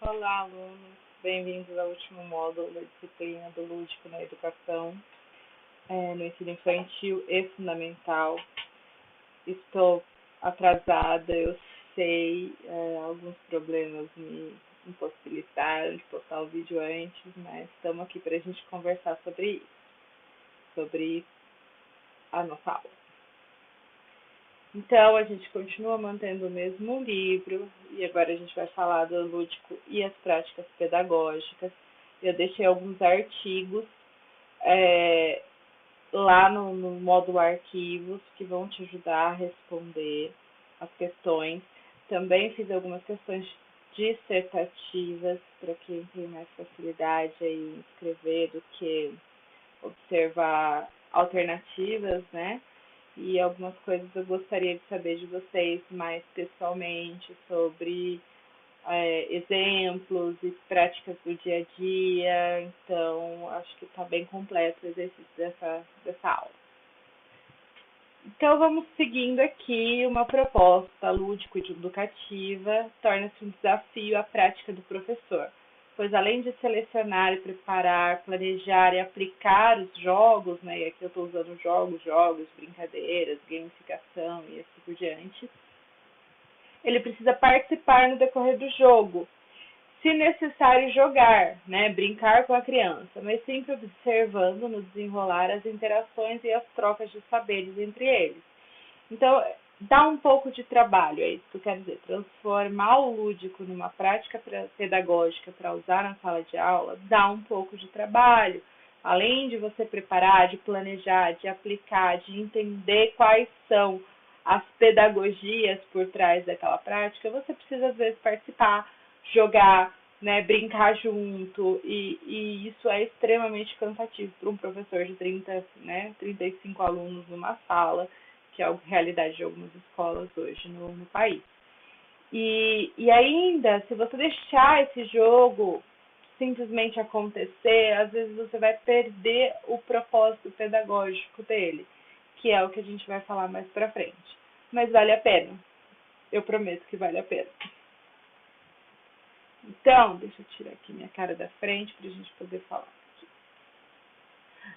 Olá, alunos. Bem-vindos ao último módulo da disciplina do Lúdico na Educação, no ensino infantil e fundamental. Estou atrasada, eu sei, alguns problemas me impossibilitaram de postar o vídeo antes, mas estamos aqui para a gente conversar sobre a nossa aula. Então, a gente continua mantendo o mesmo livro e agora a gente vai falar do lúdico e as práticas pedagógicas. Eu deixei alguns artigos lá no módulo arquivos que vão te ajudar a responder as questões. Também fiz algumas questões dissertativas para quem tem mais facilidade em escrever do que observar alternativas, né? E algumas coisas eu gostaria de saber de vocês mais pessoalmente sobre exemplos e práticas do dia a dia. Então, acho que está bem completo o exercício dessa aula. Então, vamos seguindo aqui uma proposta lúdico-educativa, torna-se um desafio a prática do professor, pois além de selecionar e preparar, planejar e aplicar os jogos, né, e aqui eu estou usando jogos, brincadeiras, gamificação e assim por diante, ele precisa participar no decorrer do jogo, se necessário jogar, né, brincar com a criança, mas sempre observando no desenrolar as interações e as trocas de saberes entre eles. Então, dá um pouco de trabalho, é isso que eu quero dizer, transformar o lúdico numa prática pedagógica para usar na sala de aula, dá um pouco de trabalho. Além de você preparar, de planejar, de aplicar, de entender quais são as pedagogias por trás daquela prática, você precisa às vezes participar, jogar, né, brincar junto, e isso é extremamente cansativo para um professor de 35 alunos numa sala, que é a realidade de algumas escolas hoje no país. E ainda, se você deixar esse jogo simplesmente acontecer, às vezes você vai perder o propósito pedagógico dele, que é o que a gente vai falar mais pra frente. Mas vale a pena. Eu prometo que vale a pena. Então, deixa eu tirar aqui minha cara da frente para a gente poder falar.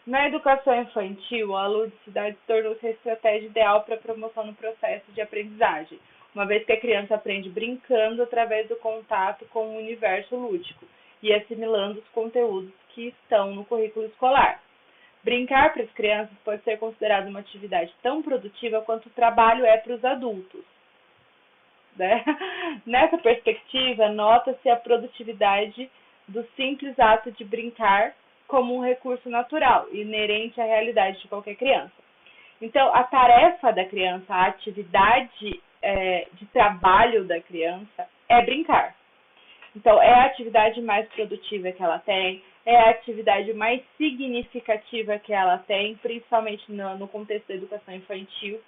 Na educação infantil, a ludicidade tornou-se a estratégia ideal para a promoção no processo de aprendizagem, uma vez que a criança aprende brincando através do contato com o universo lúdico e assimilando os conteúdos que estão no currículo escolar. Brincar para as crianças pode ser considerado uma atividade tão produtiva quanto o trabalho é para os adultos. Né? Nessa perspectiva, nota-se a produtividade do simples ato de brincar como um recurso natural, inerente à realidade de qualquer criança. Então, a tarefa da criança, a atividade de trabalho da criança é brincar. Então, é a atividade mais produtiva que ela tem, é a atividade mais significativa que ela tem, principalmente no contexto da educação infantil,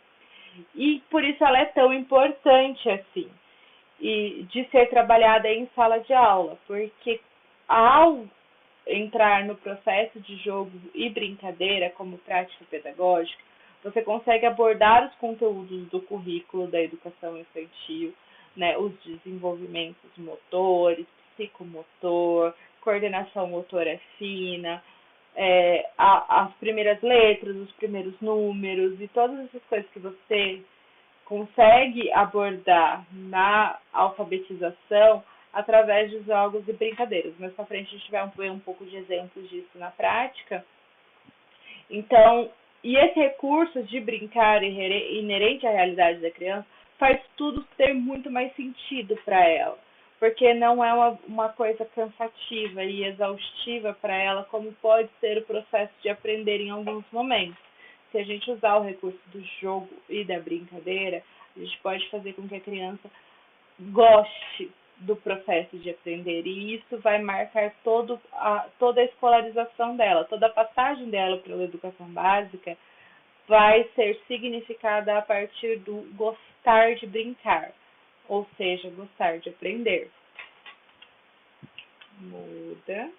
e por isso ela é tão importante assim, e de ser trabalhada em sala de aula, porque ao entrar no processo de jogo e brincadeira como prática pedagógica, você consegue abordar os conteúdos do currículo da educação infantil, né, os desenvolvimentos motores, psicomotor, coordenação motora fina, as primeiras letras, os primeiros números e todas essas coisas que você consegue abordar na alfabetização através de jogos e brincadeiras. Mais para frente a gente vai ver um pouco de exemplos disso na prática. Então, e esse recurso de brincar inerente à realidade da criança faz tudo ter muito mais sentido para ela, porque não é uma coisa cansativa e exaustiva para ela, como pode ser o processo de aprender em alguns momentos. Se a gente usar o recurso do jogo e da brincadeira, a gente pode fazer com que a criança goste do processo de aprender, e isso vai marcar toda a escolarização dela, toda a passagem dela pela educação básica vai ser significada a partir do gostar de brincar, ou seja, gostar de aprender. Muda.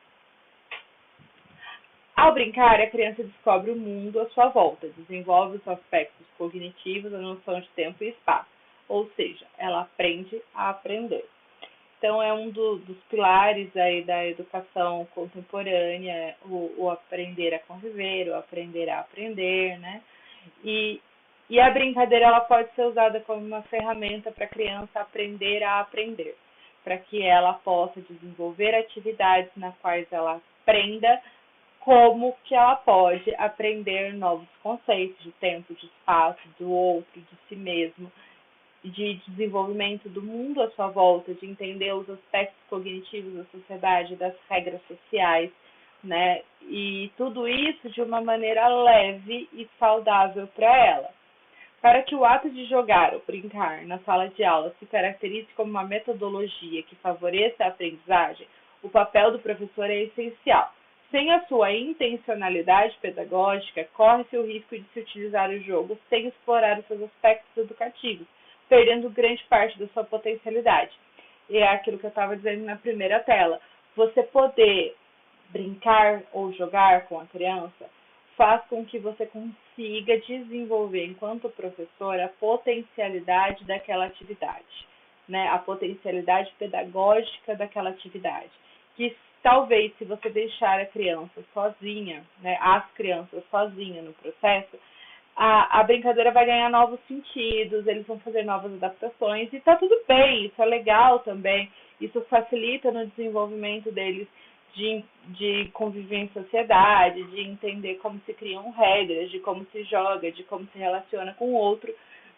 Ao brincar, a criança descobre o mundo à sua volta, desenvolve os aspectos cognitivos, a noção de tempo e espaço, ou seja, ela aprende a aprender. Então, é um dos pilares aí da educação contemporânea, o aprender a conviver, o aprender a aprender, né? E a brincadeira ela pode ser usada como uma ferramenta para a criança aprender a aprender, para que ela possa desenvolver atividades nas quais ela aprenda como que ela pode aprender novos conceitos de tempo, de espaço, do outro, de si mesmo, de desenvolvimento do mundo à sua volta, de entender os aspectos cognitivos da sociedade, das regras sociais, né? E tudo isso de uma maneira leve e saudável para ela. Para que o ato de jogar ou brincar na sala de aula se caracterize como uma metodologia que favoreça a aprendizagem, o papel do professor é essencial. Sem a sua intencionalidade pedagógica, corre-se o risco de se utilizar o jogo sem explorar os seus aspectos educativos, perdendo grande parte da sua potencialidade. E é aquilo que eu estava dizendo na primeira tela. Você poder brincar ou jogar com a criança faz com que você consiga desenvolver, enquanto professor, a potencialidade daquela atividade, né? A potencialidade pedagógica daquela atividade. Que talvez, se você deixar a criança sozinha, né, as crianças sozinhas no processo, a brincadeira vai ganhar novos sentidos, eles vão fazer novas adaptações, e tá tudo bem, isso é legal também, isso facilita no desenvolvimento deles de conviver em sociedade, de entender como se criam regras, de como se joga, de como se relaciona com o outro.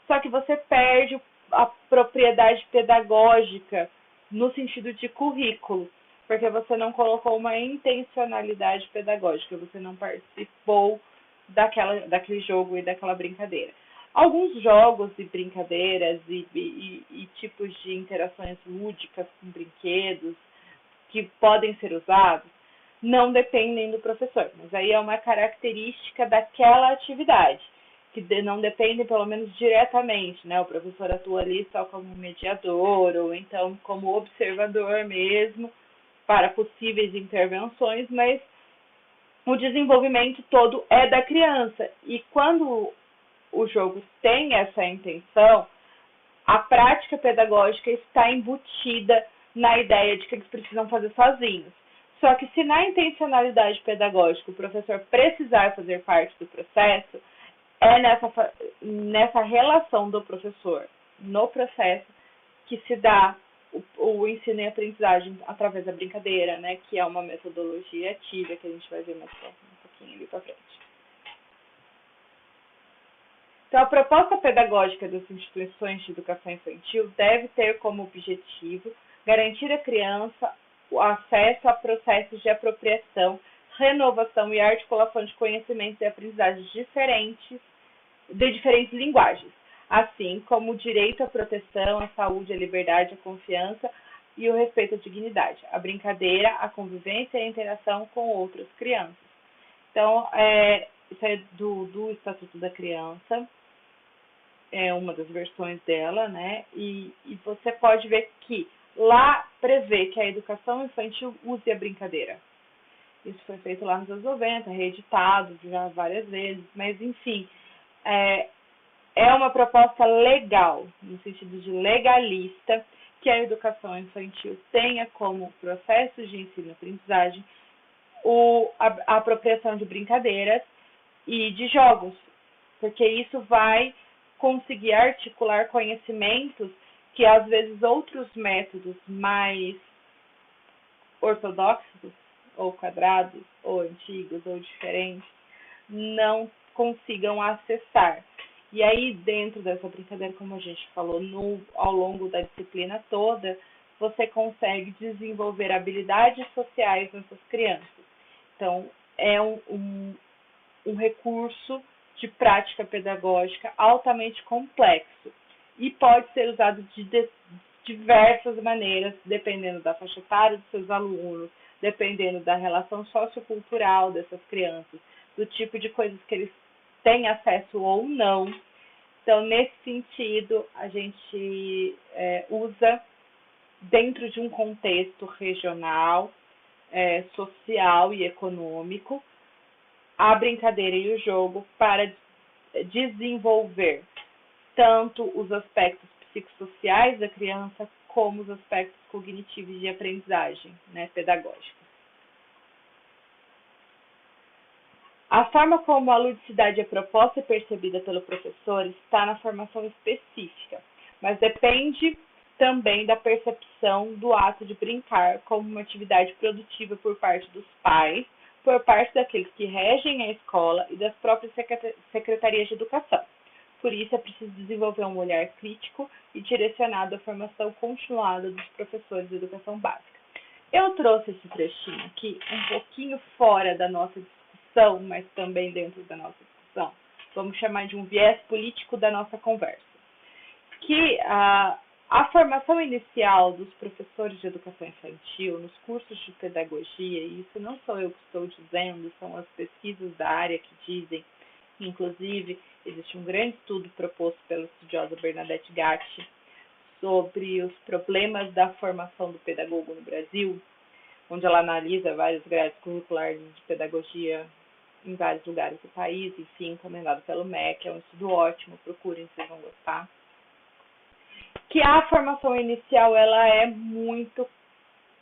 Só que você perde a propriedade pedagógica no sentido de currículo, porque você não colocou uma intencionalidade pedagógica, você não participou daquele jogo e daquela brincadeira. Alguns jogos e brincadeiras e tipos de interações lúdicas com brinquedos que podem ser usados não dependem do professor, mas aí é uma característica daquela atividade, que não depende, pelo menos diretamente, né? O professor atua ali só como mediador, ou então como observador mesmo, para possíveis intervenções, mas o desenvolvimento todo é da criança. E quando o jogo tem essa intenção, a prática pedagógica está embutida na ideia de que eles precisam fazer sozinhos. Só que se na intencionalidade pedagógica o professor precisar fazer parte do processo, é nessa relação do professor no processo que se dá o ensino e aprendizagem através da brincadeira, né, que é uma metodologia ativa que a gente vai ver mais um pouquinho ali para frente. Então, a proposta pedagógica das instituições de educação infantil deve ter como objetivo garantir à criança o acesso a processos de apropriação, renovação e articulação de conhecimentos e aprendizagens diferentes, de diferentes linguagens, assim como o direito à proteção, à saúde, à liberdade, à confiança e o respeito à dignidade, a brincadeira, a convivência e a interação com outras crianças. Então, isso é do Estatuto da Criança, é uma das versões dela, né? E você pode ver que lá prevê que a educação infantil use a brincadeira. Isso foi feito lá nos anos 90, reeditado já várias vezes, mas enfim, é uma proposta legal, no sentido de legalista, que a educação infantil tenha como processo de ensino e aprendizagem a apropriação de brincadeiras e de jogos, porque isso vai conseguir articular conhecimentos que às vezes outros métodos mais ortodoxos, ou quadrados, ou antigos, ou diferentes, não consigam acessar. E aí, dentro dessa brincadeira, como a gente falou, ao longo da disciplina toda, você consegue desenvolver habilidades sociais nessas crianças. Então, é um recurso de prática pedagógica altamente complexo e pode ser usado de diversas maneiras, dependendo da faixa etária dos seus alunos, dependendo da relação sociocultural dessas crianças, do tipo de coisas que eles têm acesso ou não. Então, nesse sentido, a gente usa dentro de um contexto regional, social e econômico, a brincadeira e o jogo para desenvolver tanto os aspectos psicossociais da criança como os aspectos cognitivos de aprendizagem, né, pedagógica. A forma como a ludicidade é proposta e percebida pelo professor está na formação específica, mas depende também da percepção do ato de brincar como uma atividade produtiva por parte dos pais, por parte daqueles que regem a escola e das próprias secretarias de educação. Por isso, é preciso desenvolver um olhar crítico e direcionado à formação continuada dos professores de educação básica. Eu trouxe esse trechinho aqui um pouquinho fora da nossa discussão, mas também dentro da nossa discussão. Vamos chamar de um viés político da nossa conversa. Que a formação inicial dos professores de educação infantil nos cursos de pedagogia, e isso não sou eu que estou dizendo, são as pesquisas da área que dizem, inclusive, existe um grande estudo proposto pela estudiosa Bernadette Gatti sobre os problemas da formação do pedagogo no Brasil, onde ela analisa vários grades curriculares de pedagogia em vários lugares do país, enfim, encomendado pelo MEC, é um estudo ótimo, procurem, vocês vão gostar. Que a formação inicial, ela é muito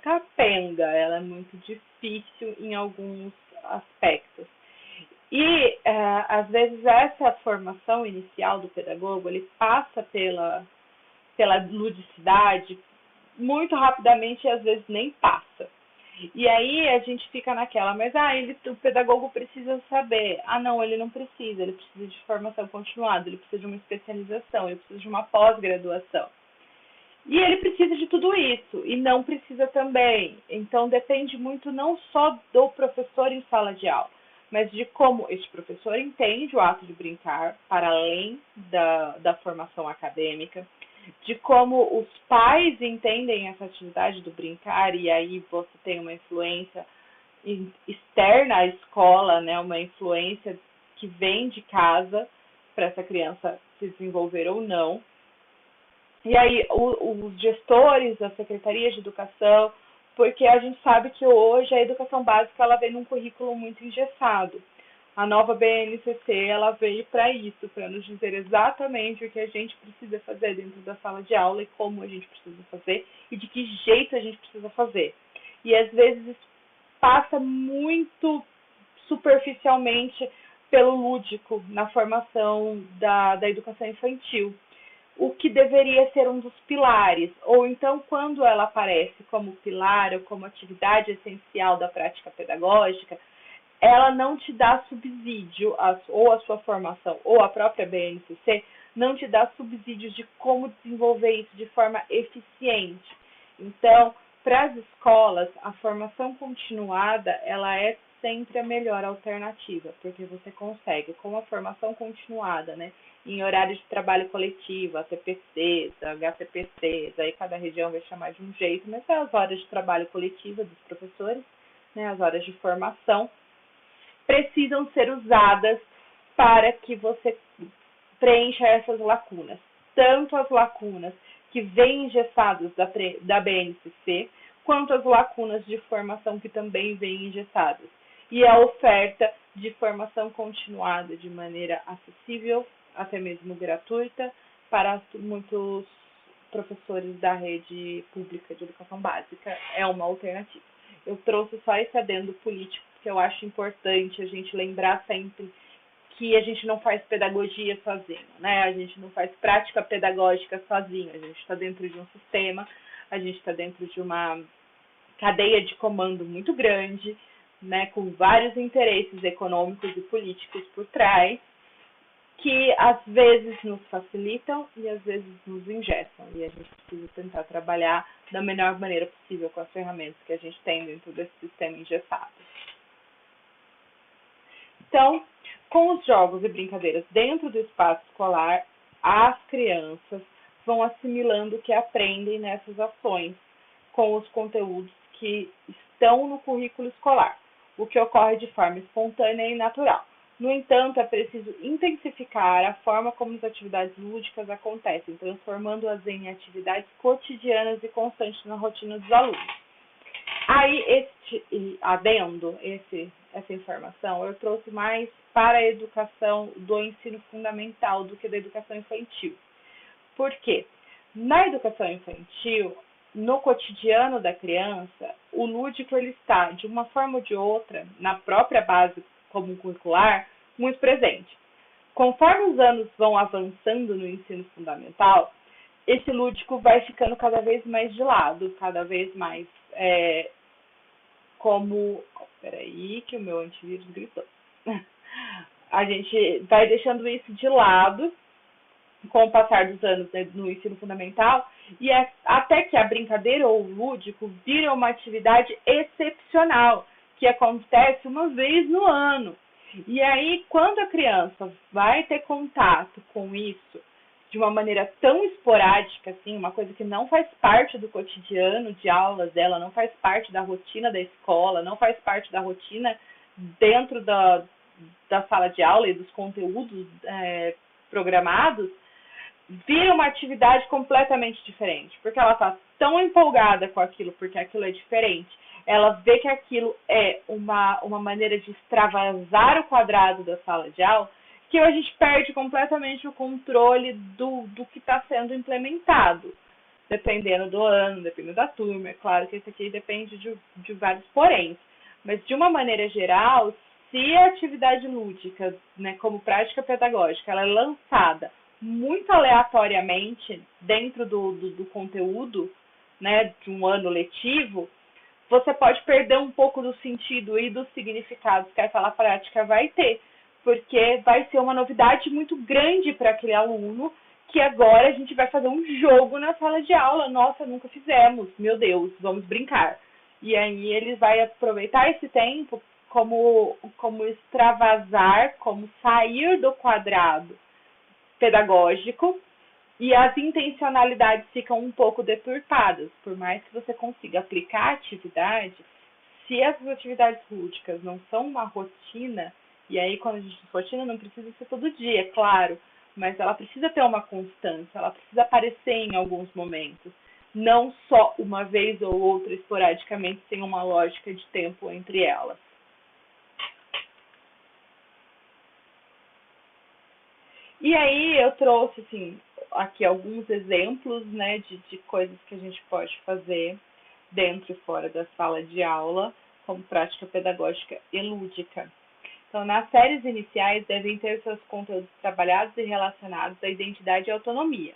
capenga, ela é muito difícil em alguns aspectos. E, às vezes, essa formação inicial do pedagogo, ele passa pela ludicidade muito rapidamente e, às vezes, nem passa. E aí a gente fica naquela, mas o pedagogo precisa saber. Não, ele não precisa, ele precisa de formação continuada, ele precisa de uma especialização, ele precisa de uma pós-graduação. E ele precisa de tudo isso, e não precisa também. Então depende muito não só do professor em sala de aula, mas de como este professor entende o ato de brincar, para além da formação acadêmica, de como os pais entendem essa atividade do brincar, e aí você tem uma influência externa à escola, né, uma influência que vem de casa para essa criança se desenvolver ou não. E aí os gestores, as secretarias de educação, porque a gente sabe que hoje a educação básica ela vem num currículo muito engessado. A nova BNCC ela veio para isso, para nos dizer exatamente o que a gente precisa fazer dentro da sala de aula e como a gente precisa fazer e de que jeito a gente precisa fazer. E às vezes isso passa muito superficialmente pelo lúdico na formação da educação infantil, o que deveria ser um dos pilares, ou então quando ela aparece como pilar ou como atividade essencial da prática pedagógica, ela não te dá subsídio, ou a sua formação, ou a própria BNCC, não te dá subsídios de como desenvolver isso de forma eficiente. Então, para as escolas, a formação continuada, ela é sempre a melhor alternativa, porque você consegue, com a formação continuada, né, em horários de trabalho coletivo, ATPCs, HCPCs, aí cada região vai chamar de um jeito, mas é as horas de trabalho coletivo dos professores, né, as horas de formação, precisam ser usadas para que você preencha essas lacunas. Tanto as lacunas que vêm engessadas da BNCC, quanto as lacunas de formação que também vêm engessadas. E a oferta de formação continuada de maneira acessível, até mesmo gratuita, para muitos professores da rede pública de educação básica, é uma alternativa. Eu trouxe só esse adendo político, porque eu acho importante a gente lembrar sempre que a gente não faz pedagogia sozinho, né? A gente não faz prática pedagógica sozinho, a gente está dentro de um sistema, a gente está dentro de uma cadeia de comando muito grande, né, com vários interesses econômicos e políticos por trás, que às vezes nos facilitam e às vezes nos engessam. E a gente precisa tentar trabalhar da melhor maneira possível com as ferramentas que a gente tem dentro desse sistema engessado. Então, com os jogos e brincadeiras dentro do espaço escolar, as crianças vão assimilando o que aprendem nessas ações com os conteúdos que estão no currículo escolar, o que ocorre de forma espontânea e natural. No entanto, é preciso intensificar a forma como as atividades lúdicas acontecem, transformando-as em atividades cotidianas e constantes na rotina dos alunos. Aí, este adendo, essa informação, eu trouxe mais para a educação do ensino fundamental do que da educação infantil. Por quê? Na educação infantil, no cotidiano da criança, o lúdico ele está, de uma forma ou de outra, na própria base comum curricular, muito presente. Conforme os anos vão avançando no ensino fundamental, esse lúdico vai ficando cada vez mais de lado, cada vez mais como. Peraí, que o meu antivírus gritou. A gente vai deixando isso de lado com o passar dos anos, né, no ensino fundamental, e até que a brincadeira ou o lúdico vira uma atividade excepcional, que acontece uma vez no ano. E aí, quando a criança vai ter contato com isso de uma maneira tão esporádica, assim, uma coisa que não faz parte do cotidiano de aulas dela, não faz parte da rotina da escola, não faz parte da rotina dentro da sala de aula e dos conteúdos programados, vira uma atividade completamente diferente, porque ela está tão empolgada com aquilo, porque aquilo é diferente, ela vê que aquilo é uma maneira de extravasar o quadrado da sala de aula, que a gente perde completamente o controle do que está sendo implementado, dependendo do ano, dependendo da turma. É claro que isso aqui depende de vários poréns, mas de uma maneira geral, se a atividade lúdica, né, como prática pedagógica, ela é lançada muito aleatoriamente dentro do conteúdo, né, de um ano letivo, você pode perder um pouco do sentido e dos significados que aquela prática vai ter, porque vai ser uma novidade muito grande para aquele aluno, que agora a gente vai fazer um jogo na sala de aula. Nossa, nunca fizemos, meu Deus, vamos brincar. E aí ele vai aproveitar esse tempo como extravasar, como sair do quadrado pedagógico, e as intencionalidades ficam um pouco deturpadas. Por mais que você consiga aplicar a atividade, se essas atividades lúdicas não são uma rotina, e aí quando a gente diz rotina não precisa ser todo dia, é claro, mas ela precisa ter uma constância, ela precisa aparecer em alguns momentos, não só uma vez ou outra esporadicamente, sem uma lógica de tempo entre elas. E aí eu trouxe, assim, aqui alguns exemplos, né, de coisas que a gente pode fazer dentro e fora da sala de aula, como prática pedagógica e lúdica. Então, nas séries iniciais, devem ter seus conteúdos trabalhados e relacionados à identidade e autonomia.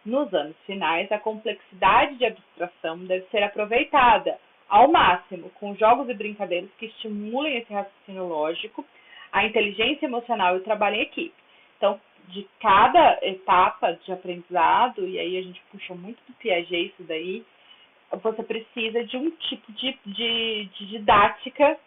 Nos anos finais, a complexidade de abstração deve ser aproveitada ao máximo, com jogos e brincadeiras que estimulem esse raciocínio lógico, a inteligência emocional e o trabalho em equipe. Então, de cada etapa de aprendizado, e aí a gente puxa muito do Piaget isso daí, você precisa de um tipo de didática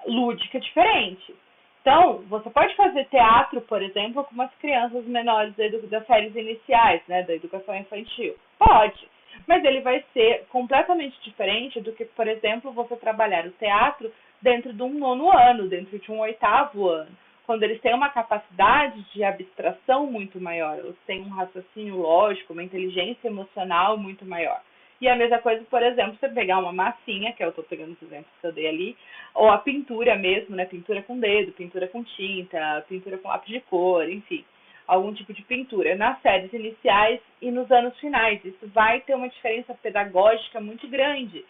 lúdica diferente. Então, você pode fazer teatro, por exemplo, com umas crianças menores das séries iniciais, né, da educação infantil. Pode, mas ele vai ser completamente diferente do que, por exemplo, você trabalhar o teatro dentro de um 9º ano, dentro de um 8º ano, quando eles têm uma capacidade de abstração muito maior, eles têm um raciocínio lógico, uma inteligência emocional muito maior. E a mesma coisa, por exemplo, você pegar uma massinha, que eu estou pegando os exemplos que eu dei ali, ou a pintura mesmo, né? Pintura com dedo, pintura com tinta, pintura com lápis de cor, enfim, algum tipo de pintura. Nas séries iniciais e nos anos finais, isso vai ter uma diferença pedagógica muito grande.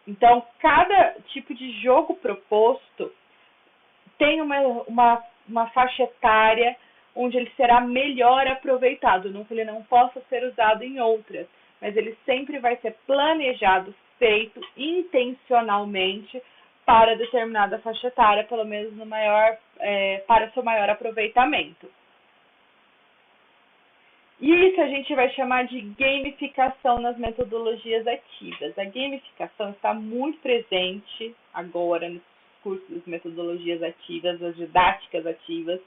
Então, cada tipo de jogo proposto tem uma faixa etária onde ele será melhor aproveitado, não que ele não possa ser usado em outras, mas ele sempre vai ser planejado, feito intencionalmente para determinada faixa etária, pelo menos no para seu maior aproveitamento. E isso a gente vai chamar de gamificação nas metodologias ativas. A gamificação está muito presente agora nos cursos de metodologias ativas, as didáticas ativas,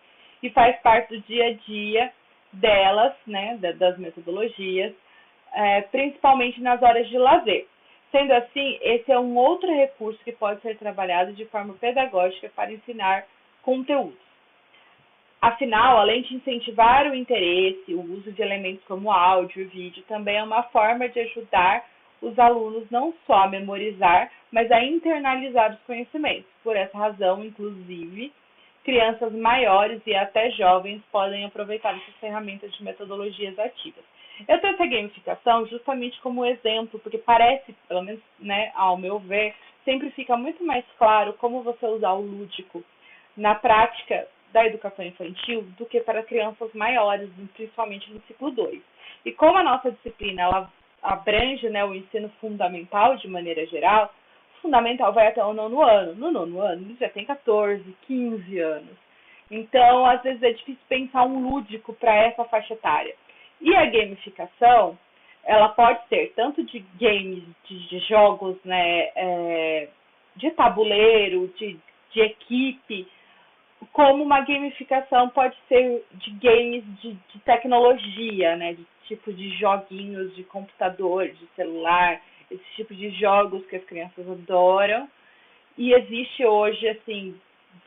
e faz parte do dia a dia delas, né, das metodologias, principalmente nas horas de lazer. Sendo assim, esse é um outro recurso que pode ser trabalhado de forma pedagógica para ensinar conteúdos. Afinal, além de incentivar o interesse, o uso de elementos como áudio e vídeo também é uma forma de ajudar os alunos não só a memorizar, mas a internalizar os conhecimentos. Por essa razão, inclusive, crianças maiores e até jovens podem aproveitar essas ferramentas de metodologias ativas. Eu trouxe a gamificação justamente como exemplo, porque parece, pelo menos, né, ao meu ver, sempre fica muito mais claro como você usar o lúdico na prática da educação infantil do que para crianças maiores, principalmente no ciclo 2. E como a nossa disciplina ela abrange, né, o ensino fundamental de maneira geral, o fundamental vai até o nono ano. No nono ano, ele já tem 14, 15 anos. Então, às vezes é difícil pensar um lúdico para essa faixa etária. E a gamificação, ela pode ser tanto de games, de jogos, né, de tabuleiro, de equipe, como uma gamificação pode ser de games de tecnologia, né, de tipo de joguinhos de computador, de celular, esse tipo de jogos que as crianças adoram. E existe hoje, assim,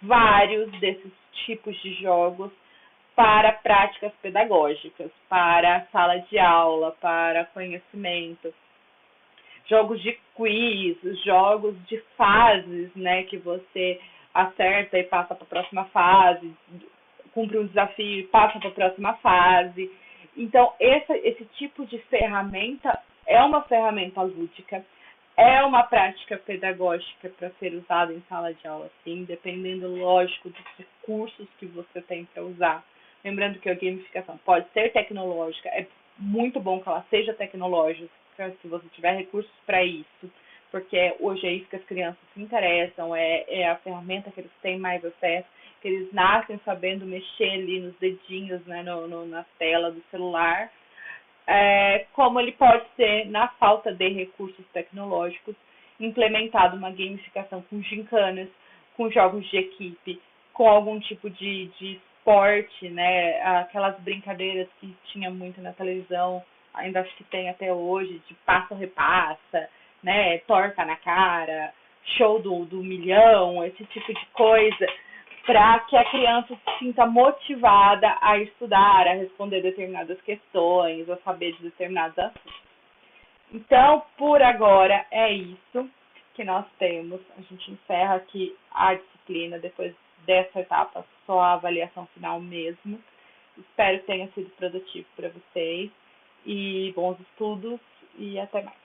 vários desses tipos de jogos para práticas pedagógicas, para sala de aula, para conhecimento. Jogos de quiz, jogos de fases, né, que você acerta e passa para a próxima fase, cumpre um desafio e passa para a próxima fase. Então, esse tipo de ferramenta é uma ferramenta lúdica, é uma prática pedagógica para ser usada em sala de aula, sim, dependendo, lógico, dos recursos que você tem para usar. Lembrando que a gamificação pode ser tecnológica, é muito bom que ela seja tecnológica, se você tiver recursos para isso, porque hoje é isso que as crianças se interessam, é a ferramenta que eles têm mais acesso, que eles nascem sabendo mexer ali nos dedinhos, né, na tela do celular, como ele pode ser, na falta de recursos tecnológicos, implementado uma gamificação com gincanas, com jogos de equipe, com algum tipo de esporte, né? Aquelas brincadeiras que tinha muito na televisão, ainda acho que tem até hoje, de passa-repassa, né? Torta na cara, show do milhão, esse tipo de coisa, para que a criança se sinta motivada a estudar, a responder determinadas questões, a saber de determinados assuntos. Então, por agora, é isso que nós temos. A gente encerra aqui a disciplina, depois dessa etapa, só a avaliação final mesmo. Espero que tenha sido produtivo para vocês. E bons estudos e até mais.